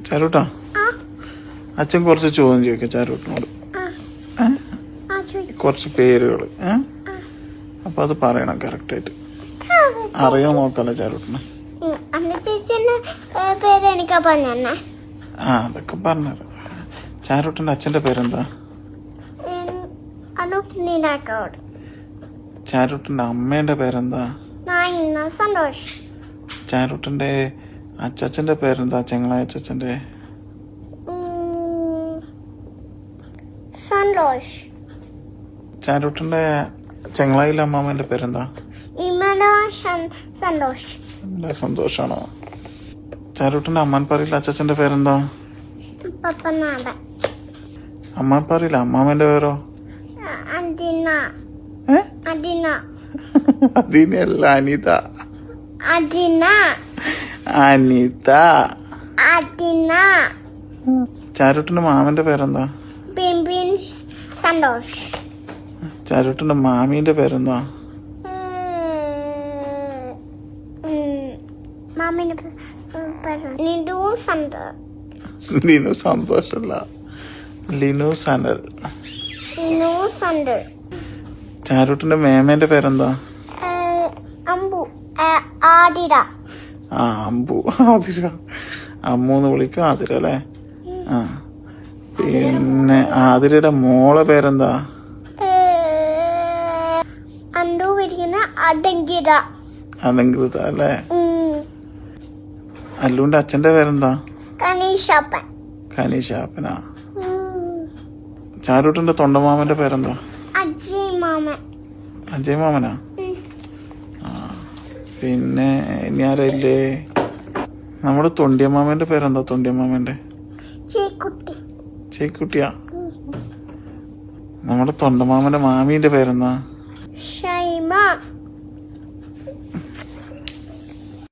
ചാരൂട്ടാ, അച്ഛൻ കുറച്ച് ചോദ്യം ചോദിക്കാം ചാരൂട്ടിനോട്. കുറച്ച് പേരുകൾ അപ്പൊ അത് പറയണം കറക്റ്റായിട്ട്. അറിയാൻ നോക്കല്ലേ ചാരൂട്ടിന്? അതൊക്കെ പറഞ്ഞു. ചാരൂട്ടിന്റെ അച്ഛന്റെ പേരെന്താ? ചാരൂട്ടിന്റെ അമ്മേന്റെ പേരെന്താ? ചാരൂട്ടിന്റെ അച്ചച്ചന്റെ പേരെന്താ? ചെങ്ങളായ അച്ചച്ചന്റെ ചാരൂട്ടിന്റെ ചെങ്ങളായിലെ അമ്മാമ്മന്റെ പേരെന്താ? സന്തോഷാണോ? ചാരൂട്ടിന്റെ അമ്മാൻപാറയിലെ അച്ചച്ചന്റെ പേരെന്താ? അമ്മാൻപാറയിലെ അമ്മാമ്മന്റെ പേരോ? അതിനല്ല, അനിത. അനിത. ചാരൂട്ടിന്റെ മാമന്റെ പേരെന്താ? ചാരൂട്ടിന്റെ മാമീന്റെ പേരെന്താ? ലിനു സന്തോഷല്ല, ലിനു സനൽ. ചാരൂട്ടിന്റെ മേമേന്റെ പേരെന്താ? അമ്പു. ആതിര. അമ്മൂന്ന് വിളിക്കും ആതിര അല്ലേ? പിന്നെ ആതിരയുടെ മോളെ പേരെന്താ? അലങ്കൃത അല്ലേ? അല്ലുവിന്റെ അച്ഛന്റെ പേരെന്താ? കനീഷാപ്പനാ. ചാരൂട്ടിന്റെ തൊണ്ടമാമന്റെ പേരെന്താ? അജയ് മാമനാ. പിന്നെ ഇനി ആരല്ലേ? നമ്മുടെ തൊണ്ടിയമ്മാമന്റെ പേരെന്താ? തൊണ്ടിയമ്മാമന്റെ ചേക്കുട്ടിയാ. നമ്മുടെ തൊണ്ടമാമന്റെ മാമീന്റെ പേരെന്താ?